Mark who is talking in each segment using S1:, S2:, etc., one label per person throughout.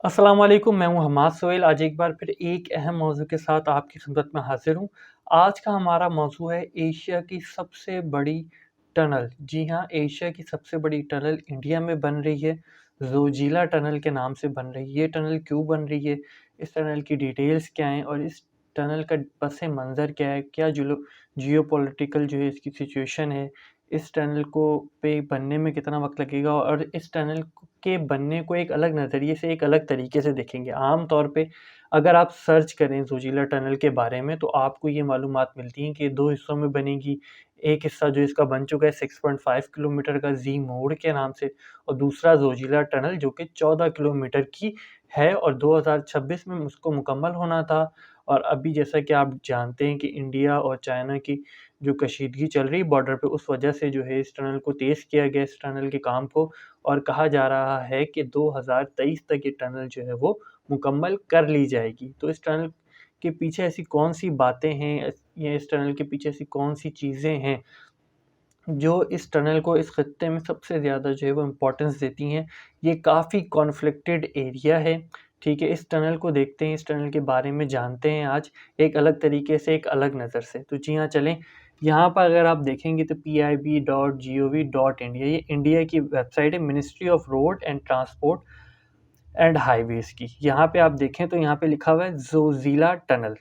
S1: अस्सलाम वालेकुम, मैं हूँ हमाद सोहेल। आज एक बार फिर एक अहम मौज़ू के साथ आपकी खिदमत में हाज़िर हूँ। आज का हमारा मौज़ू है एशिया की सबसे बड़ी टनल। जी हाँ, एशिया की सबसे बड़ी टनल इंडिया में बन रही है, ज़ोजिला टनल के नाम से बन रही है। ये टनल क्यों बन रही है, इस टनल की डिटेल्स क्या हैं और इस टनल का पस-ए-मंज़र क्या है, क्या जियोपॉलिटिकल जो है इसकी सिचुएशन है, इस टनल को पे बनने में कितना वक़्त लगेगा और इस टनल के बनने को एक अलग नज़रिए से, एक अलग तरीके से देखेंगे। आम तौर पे अगर आप सर्च करें ज़ोजिला टनल के बारे में तो आपको ये मालूमात मिलती हैं कि ये 2 हिस्सों में बनेगी। एक हिस्सा जो इसका बन चुका है 6.5 किलोमीटर का ज़ी मोड़ के नाम से और दूसरा ज़ोजिला टनल जो कि 14 किलोमीटर की है और 2026 में उसको मुकम्मल होना था। और अभी जैसा कि आप जानते हैं कि इंडिया और चाइना की जो कशीदगी चल रही है बॉर्डर पे, उस वजह से जो है इस टनल को तेज़ किया गया, इस टनल के काम को, और कहा जा रहा है कि 2023 तक ये टनल जो है वो मुकम्मल कर ली जाएगी। तो इस टनल के पीछे ऐसी कौन-सी बातें हैं या इस टनल के पीछे ऐसी कौन-सी चीज़ें हैं, जो इस टनल को इस खित्ते में सबसे ज़्यादा जो है वो इम्पोर्टेंस देती हैं। ये काफ़ी कॉन्फ्लिक्टेड एरिया है, ठीक है? इस टनल को देखते हैं, इस टनल के बारे में जानते हैं आज एक अलग तरीके से, एक अलग नज़र से। तो जी हाँ, चलें, यहाँ पर अगर आप देखेंगे तो pib.gov.india ये इंडिया की वेबसाइट है, ministry of road and transport and highways की। यहाँ पे आप देखें तो यहाँ पे लिखा हुआ है ज़ोज़िला टनल,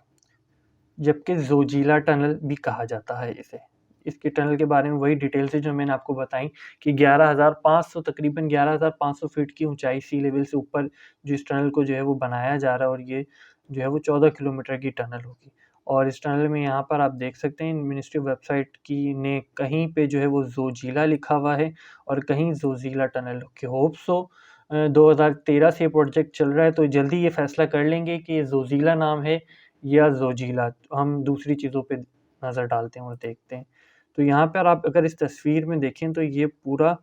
S1: जबकि ज़ोजिला टनल भी कहा जाता है इसे। इसके टनल के बारे में वही डिटेल्स है जो मैंने आपको बताई कि 11,500 तकरीबन 11,500 फीट की ऊँचाई सी लेवल से ऊपर जो इस टनल को जो है वो बनाया जा रहा है और ये जो है वो 14 किलोमीटर की टनल होगी। और इस टनल में यहाँ पर आप देख सकते हैं मिनिस्ट्री वेबसाइट की ने कहीं पे जो है वो ज़ोजिला लिखा हुआ है और कहीं ज़ोजिला टनल के होप सो 2013 से ये प्रोजेक्ट चल रहा है तो जल्दी ये फैसला कर लेंगे कि ज़ोजिला नाम है या ज़ोजिला। हम दूसरी चीज़ों पे नज़र डालते हैं और देखते हैं। तो यहाँ पर आप अगर इस तस्वीर में देखें तो ये पूरा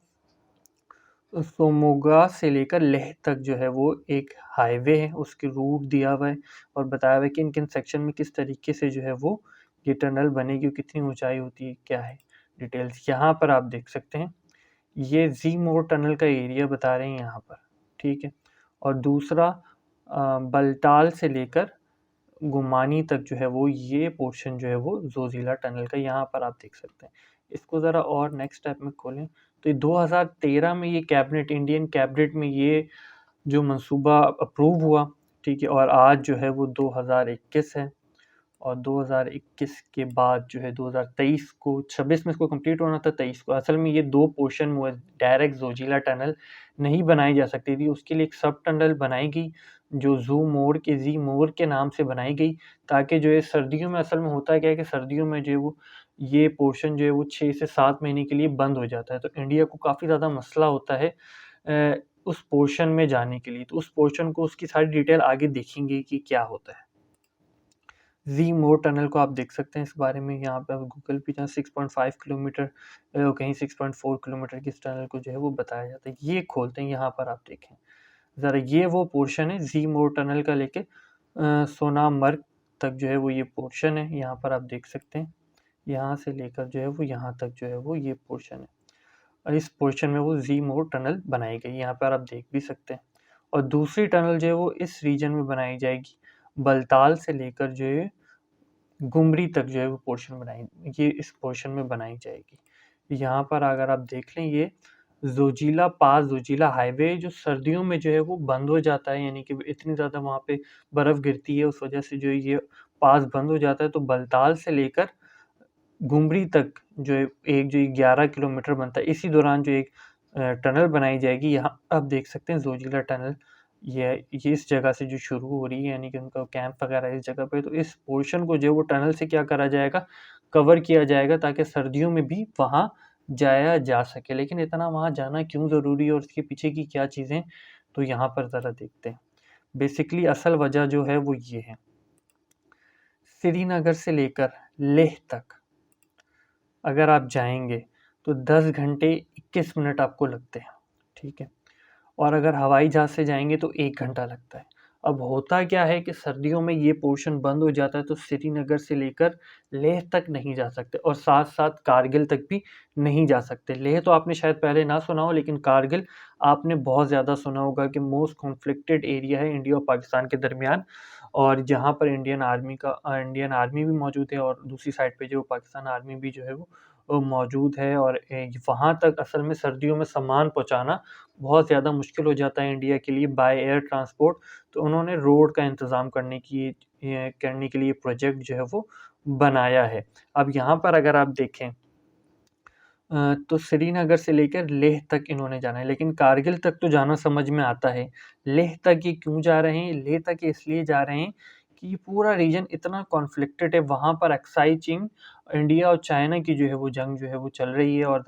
S1: सोमोगा से लेकर लेह तक जो है वो एक हाईवे है, उसकी रूट दिया हुआ है और बताया हुआ है कि किन-किन सेक्शन में किस तरीके से जो है वो ये टनल बनेगी और कितनी ऊँचाई होती है, क्या है डिटेल्स। यहाँ पर आप देख सकते हैं, ये ज़ी मोड़ टनल का एरिया बता रहे हैं यहाँ पर, ठीक है? और दूसरा बलटाल से लेकर गुमानी तक जो है वो ये पोर्शन जो है वो ज़ोज़िला टनल का यहाँ पर आप देख सकते हैं। इसको ज़रा और नेक्स्ट स्टेप में खोलें तो ये 2013 में ये इंडियन कैबिनेट में ये जो मंसूबा अप्रूव हुआ, ठीक है? और आज जो है वो 2021 है और 2021 के बाद जो है 2023 को 26 में इसको कंप्लीट होना था, 23 को। असल में ये 2 पोर्शन में डायरेक्ट ज़ोजिला टनल नहीं बनाई जा सकती थी, उसके लिए एक सब टनल बनाई गई, जो ज़ी मोड़ के नाम से बनाई गई, ताकि जो है सर्दियों में असल में होता क्या है कि सर्दियों में जो है वो ये पोर्शन जो है वो 6 से 7 महीने के लिए बंद हो जाता है। तो इंडिया को काफ़ी ज़्यादा मसला होता है उस पोर्शन में जाने के लिए। तो उस पोर्शन को उसकी सारी डिटेल आगे देखेंगे कि क्या होता है। ज़ी मोड़ टनल को आप देख सकते हैं इस बारे में यहाँ पे आप गूगल पे जहाँ 6.5 किलोमीटर कहीं 6.4 किलोमीटर की इस टनल को जो है वो बताया जाता है। ये खोलते हैं यहाँ पर आप देखें। ज़रा ये वो पोर्शन है ज़ी मोड़ टनल का लेके सोनामर्ग तक जो है वो ये पोर्शन है। यहाँ पर आप देख सकते हैं। यहाँ से लेकर जो है वो यहाँ तक जो है वो ये पोर्शन है। और इस पोर्शन में वो ज़ी मोड़ टनल बनाई गई। यहाँ पर आप देख भी सकते हैं। और दूसरी टनल जो है वो इस रीजन में बनाई जाएगी। बलताल से लेकर जो है गुमरी तक जो है वो पोर्शन ये इस पोर्शन में बनाई जाएगी। यहाँ पर अगर आप देख लें ये ज़ोजिला हाईवे जो सर्दियों में जो है वो बंद हो जाता है, यानी कि इतनी ज़्यादा वहाँ पे बर्फ़ गिरती है, उस वजह से जो है ये पास बंद हो जाता है। तो बलताल से लेकर गुमरी तक जो है एक जो 11 किलोमीटर बनता है, इसी दौरान जो एक टनल बनाई जाएगी। यहाँ आप देख सकते हैं ज़ोजिला टनल ये इस जगह से जो शुरू हो रही है, यानी कि उनका कैंप वगैरह इस जगह पे, तो इस पोर्शन को जो है वो टनल से क्या करा जाएगा, कवर किया जाएगा ताकि सर्दियों में भी वहाँ जाया जा सके। लेकिन इतना वहाँ जाना क्यों ज़रूरी है और इसके पीछे की क्या चीज़ें, तो यहाँ पर ज़रा देखते हैं। बेसिकली असल वजह जो है वो ये है, श्रीनगर से लेकर लेह तक अगर आप जाएँगे तो 10 घंटे 21 मिनट आपको लगते हैं, ठीक है? और अगर हवाई जहाज़ से जाएँगे तो 1 घंटा लगता है। अब होता क्या है कि सर्दियों में ये पोर्शन बंद हो जाता है, तो श्रीनगर से लेकर लेह तक नहीं जा सकते और साथ-साथ कारगिल तक भी नहीं जा सकते। लेह तो आपने शायद पहले ना सुना हो, लेकिन कारगिल आपने बहुत ज़्यादा सुना होगा कि मोस्ट कॉन्फ्लिक्टेड एरिया है इंडिया और पाकिस्तान के दरमियान, और जहाँ पर इंडियन आर्मी भी मौजूद है और दूसरी साइड पे जो पाकिस्तान आर्मी भी जो है वो मौजूद है, और वहाँ तक असल में सर्दियों में सामान पहुँचाना बहुत ज़्यादा मुश्किल हो जाता है इंडिया के लिए बाय एयर ट्रांसपोर्ट। तो उन्होंने रोड का इंतज़ाम करने के लिए प्रोजेक्ट जो है वो बनाया है। अब यहाँ पर अगर आप देखें तो श्रीनगर से लेकर लेह तक इन्होंने जाना है, लेकिन कारगिल तक तो जाना समझ में आता है। लेह तक ये क्यों जा रहे हैं? लेह तक ये इसलिए जा रहे हैं कि ये पूरा रीजन इतना कॉन्फ्लिक्टेड है, वहाँ पर अक्साई चीन, इंडिया और चाइना की जो है वो जंग जो है वो चल रही है, और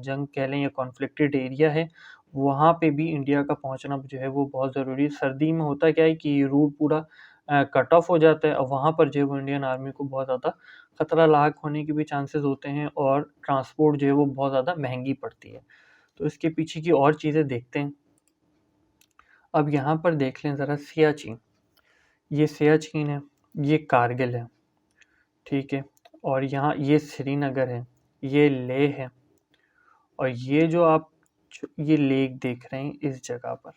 S1: जंग कह लें या कॉन्फ्लिक्टेड एरिया है। वहाँ पे भी इंडिया का पहुँचना जो है वो बहुत ज़रूरी है। सर्दी में होता क्या है कि ये रूट पूरा कट ऑफ हो जाता है, और वहाँ पर जो है वो इंडियन आर्मी को बहुत ज़्यादा खतरा लाक होने के भी चांसेस होते हैं, और ट्रांसपोर्ट जो है वो बहुत ज़्यादा महंगी पड़ती है। तो इसके पीछे की और चीज़ें देखते हैं। अब यहाँ पर देख लें ज़रा सियाचिन। ये सियाचिन है, ये कारगिल है, ठीक है? और यहाँ ये श्रीनगर है, ये लेह है, और ये जो आप ये लेक देख रहे हैं इस जगह पर,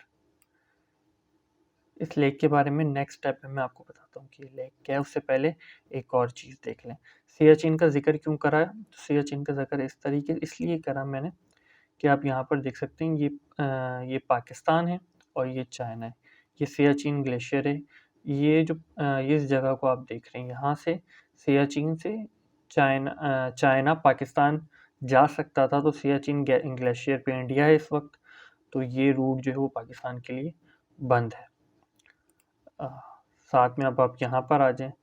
S1: इस लेक के बारे में नेक्स्ट स्टेप में मैं आपको बताता हूँ कि ये लेक क्या है। उससे पहले एक और चीज़ देख लें। सियाचिन का ज़िक्र क्यों करा है? तो सियाचिन का ज़िक्र इसलिए करा मैंने कि आप यहाँ पर देख सकते हैं, ये पाकिस्तान है और ये चाइना है। ये सियाचिन ग्लेशियर है। ये जो इस जगह को आप देख रहे हैं, यहाँ से सियाचिन से चाइना पाकिस्तान जा सकता था, तो सियाचिन ग्लेशियर पे इंडिया है इस वक्त, तो ये रूट जो है वो पाकिस्तान के लिए बंद है। अ, साथ में अब आप यहाँ पर आ जाएँ।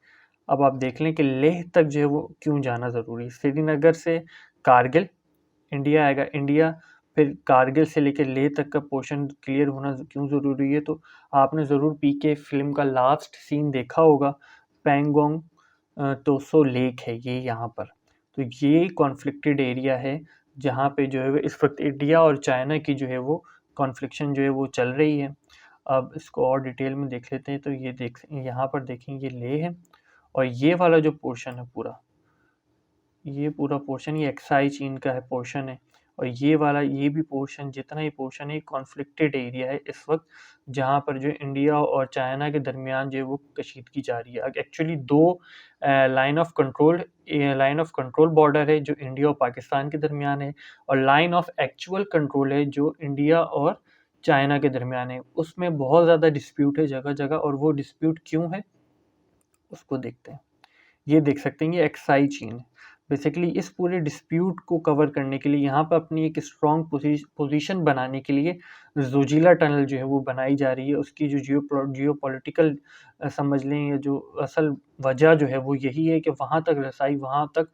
S1: अब आप देख लें कि लेह तक जो है वो क्यों जाना ज़रूरी है। श्रीनगर से कारगिल इंडिया आएगा, इंडिया फिर कारगिल से लेकर लेह तक का पोर्शन क्लियर होना क्यों ज़रूरी है? तो आपने ज़रूर पीके फ़िल्म का लास्ट सीन देखा होगा। पैंगोंग तोसो लेक है ये यहाँ पर। तो ये कॉन्फ्लिक्टेड एरिया है, जहाँ पे जो है वो इस वक़्त इंडिया और चाइना की जो है वो कॉन्फ्लिक्शन जो है वो चल रही है। अब इसको और डिटेल में देख लेते हैं, तो यहाँ पर देखें, ये लेह है, और ये वाला जो पोर्शन है पूरा, ये पूरा पोर्शन ये एक्साई चीन का है पोर्शन है, और ये वाला ये भी पोर्शन, जितना ही पोर्शन है, कॉन्फ्लिक्टेड एरिया है इस वक्त, जहाँ पर जो इंडिया और चाइना के दरमियान जो है वो कशीदगी जारी है। एक्चुअली दो लाइन ऑफ कंट्रोल बॉर्डर है जो इंडिया और पाकिस्तान के दरमियान है, और लाइन ऑफ एक्चुअल कंट्रोल है जो इंडिया और चाइना के दरमियान है। उसमें बहुत ज़्यादा डिस्प्यूट है जगह जगह, और वो डिस्प्यूट क्यों है उसको देखते हैं। ये देख सकते हैं, ये एक्साई चीन है। बेसिकली इस पूरे डिस्प्यूट को कवर करने के लिए, यहाँ पे अपनी एक स्ट्रॉन्ग पोजीशन बनाने के लिए ज़ोजिला टनल जो है वो बनाई जा रही है। उसकी जो जियोपॉलिटिकल समझ लें, या जो असल वजह जो है वो यही है कि वहाँ तक रसाई, वहाँ तक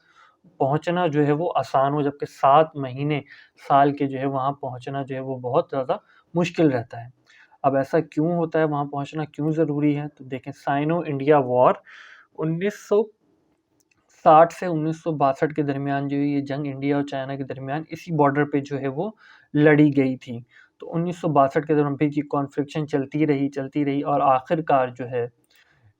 S1: पहुँचना जो है वो आसान हो, जबकि 7 महीने साल के जो है वहाँ पहुँचना जो है वो बहुत ज़्यादा मुश्किल रहता है। अब ऐसा क्यों होता है, वहाँ पहुँचना क्यों ज़रूरी है? तो देखें, साइनो इंडिया वॉर 1960 से 1962 के दरमियान जो है ये जंग इंडिया और चाइना के दरमियान इसी बॉर्डर पे जो है वो लड़ी गई थी। तो 1962 के दौरान फिर ये कॉन्फ्लिक्शन चलती रही, और आखिरकार जो है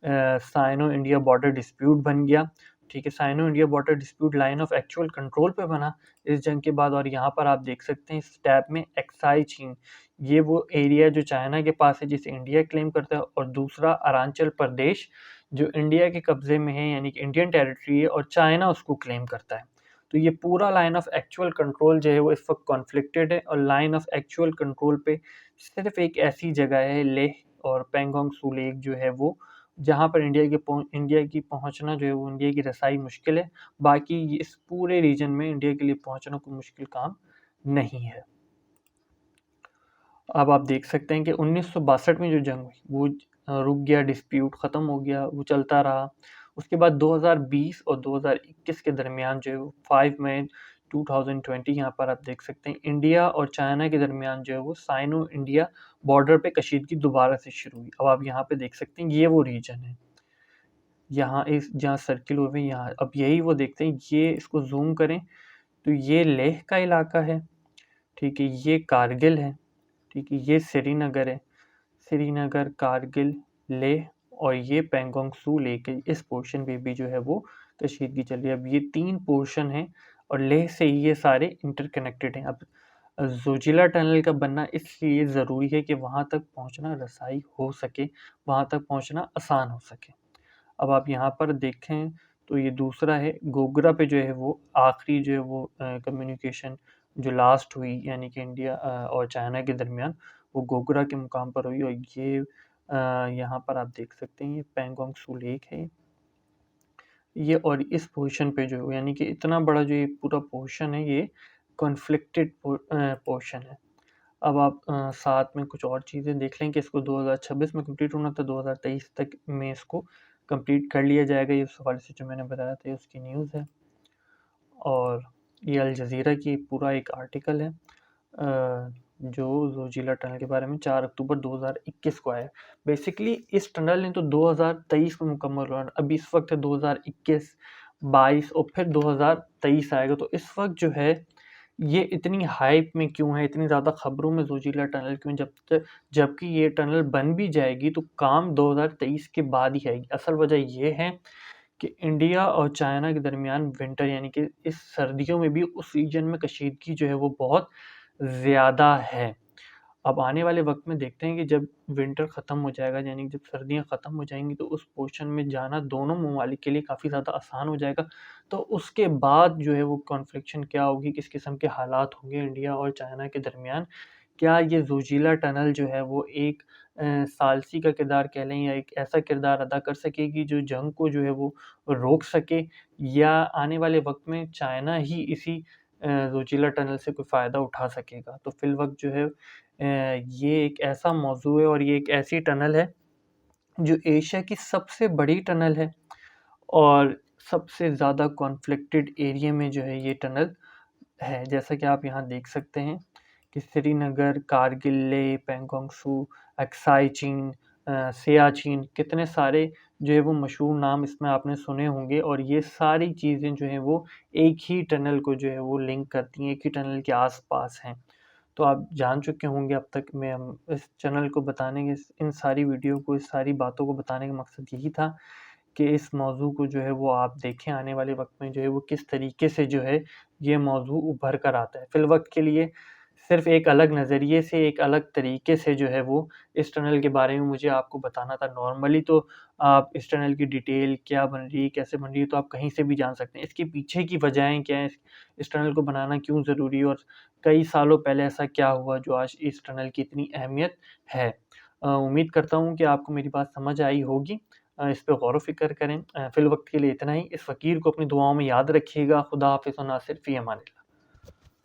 S1: साइनो इंडिया बॉर्डर डिस्प्यूट बन गया। ठीक है, Sino India border dispute line of actual control पे बना इस जंग के बाद, और यहाँ पर आप देख सकते हैं इस टैब में एक्साई चीन, ये वो एरिया जो चाइना के पास है जिसे इंडिया क्लेम करता है, और दूसरा अरुणाचल प्रदेश जो इंडिया के कब्जे में है, यानी कि इंडियन टेरिटरी है, और चाइना उसको क्लेम करता है। तो ये पूरा लाइन ऑफ एक्चुअल कंट्रोल जो है वो इस वक्त कॉन्फ्लिक्टेड है, और लाइन ऑफ एक्चुअल कंट्रोल पे सिर्फ एक ऐसी जगह है, लेह और पैंगोंग सू लेक जो है वो, जहाँ पर इंडिया की पहुँचना जो है वो, इंडिया की रसाई मुश्किल है। बाकी इस पूरे रीजन में इंडिया के लिए पहुँचना कोई मुश्किल काम नहीं है। अब आप देख सकते हैं कि 1962 में जो जंग हुई वो रुक गया, डिस्प्यूट ख़त्म हो गया, वो चलता रहा। उसके बाद 2020 और 2021 के दरमियान जो है 5 मई 2020, यहाँ पर आप देख सकते हैं इंडिया और चाइना के दरमियान जो है वो साइनो इंडिया बॉर्डर पे कशीदगी दोबारा से शुरू हुई। अब आप यहाँ पे देख सकते हैं, ये वो रीजन है, यहाँ इस जहाँ सर्किल हुए हैं यहाँ। अब यही वो देखते हैं, ये इसको ज़ूम करें तो ये लेह का इलाका है, ठीक है, ये कारगिल है, ठीक है, ये श्रीनगर है, श्रीनगर, कारगिल, लेह और ये पेंगोंग सू लेक के इस पोर्शन पे भी जो है वो कशीदगी चल रही है। अब ये 3 पोर्शन हैं और लेह से ही ये सारे इंटरकनेक्टेड हैं। अब ज़ोजिला टनल का बनना इसलिए ज़रूरी है कि वहाँ तक पहुँचना रसाई हो सके, वहाँ तक पहुँचना आसान हो सके। अब आप यहाँ पर देखें तो ये दूसरा है, गोगरा पे जो है वो आखिरी जो है वो कम्युनिकेशन जो लास्ट हुई यानी कि इंडिया और चाइना के दरमियान, वो गोगरा के मुकाम पर हुई और ये यहाँ पर आप देख सकते हैं ये पेंगोंग सू लेक है। ये और इस पोर्शन पे जो है यानी कि इतना बड़ा जो ये पूरा पोर्शन है ये कॉन्फ्लिक्टेड पोर्शन है। अब आप साथ में कुछ और चीज़ें देख लें कि इसको 2026 में कंप्लीट होना था, 2023 तक में इसको कंप्लीट कर लिया जाएगा। ये उस हवाले से जो मैंने बताया था, ये उसकी न्यूज़ है और ये अल जज़ीरा की पूरा एक आर्टिकल है जो ज़ोजिला टनल के बारे में 4 अक्टूबर 2021 को आया। बेसिकली इस टनल ने तो 2023 में मुकम्मल हुआ, अभी इस वक्त है 2021, 22 और फिर 2023 आएगा। तो इस वक्त जो है ये इतनी हाइप में क्यों है, इतनी ज़्यादा खबरों में ज़ोजिला टनल क्यों, जबकि ये टनल बन भी जाएगी तो काम 2023 के बाद ही आएगी। असल वजह ये है कि इंडिया और चाइना के दरमियान विंटर यानी कि इस सर्दियों में भी उस रीजन में कशीदगी जो है वो बहुत ज़्यादा है। अब आने वाले वक़्त में देखते हैं कि जब विंटर ख़त्म हो जाएगा यानी जब सर्दियाँ ख़त्म हो जाएँगी तो उस पोर्शन में जाना दोनों ममालिक के लिए काफ़ी ज़्यादा आसान हो जाएगा। तो उसके बाद जो है वो कॉन्फ्लिक्शन क्या होगी, किस किस्म के हालात होंगे इंडिया और चाइना के दरमियान। क्या ये ज़ोजिला टनल जो है वो एक सालसी का किरदार कह लें या एक ऐसा किरदार अदा कर सकेगी जो जंग को जो है वो रोक सके, या आने वाले वक़्त में चाइना ही इसी ज़ोजिला टनल से कोई फ़ायदा उठा सकेगा। तो फ़िलवक़्त जो है ये एक ऐसा मौज़ू है और ये एक ऐसी टनल है जो एशिया की सबसे बड़ी टनल है और सबसे ज़्यादा कॉन्फ्लिक्टेड एरिया में जो है ये टनल है। जैसा कि आप यहाँ देख सकते हैं कि श्रीनगर, कारगिल, लेह, पेंगोंग सू, अक्साई चीन, सियाचिन, कितने सारे जो है वो मशहूर नाम इसमें आपने सुने होंगे और ये सारी चीज़ें जो हैं वो एक ही टनल को जो है वो लिंक करती हैं, एक ही टनल के आस-पास हैं। तो आप जान चुके होंगे अब तक मैं इस चैनल को बताने के इन सारी वीडियो को, इस सारी बातों को बताने का मकसद यही था कि इस मौज़ू को जो है वो आप देखें आने वाले वक़्त में जो है वो किस तरीके से जो है ये मौज़ू उभर कर आता है। फ़िलवक़्त के लिए सिर्फ़ एक अलग नज़रिए से, एक अलग तरीके से जो है वो इस टनल के बारे में मुझे आपको बताना था। नॉर्मली तो आप इस टनल की डिटेल क्या बन रही है, कैसे बन रही है, तो आप कहीं से भी जान सकते हैं। इसके पीछे की वजहें क्या हैं, इस टनल को बनाना क्यों ज़रूरी है और कई सालों पहले ऐसा क्या हुआ जो आज इस टनल की इतनी अहमियत है। उम्मीद करता हूँ कि आपको मेरी बात समझ आई होगी। इस पे गौर-व-फ़िक्र करें। फ़िलवक़्त के लिए इतना ही। इस फ़कीर को अपनी दुआओं में याद रखिएगा। खुदा हाफ़िज़ व नासिर फ़ी अमानिल्लाह।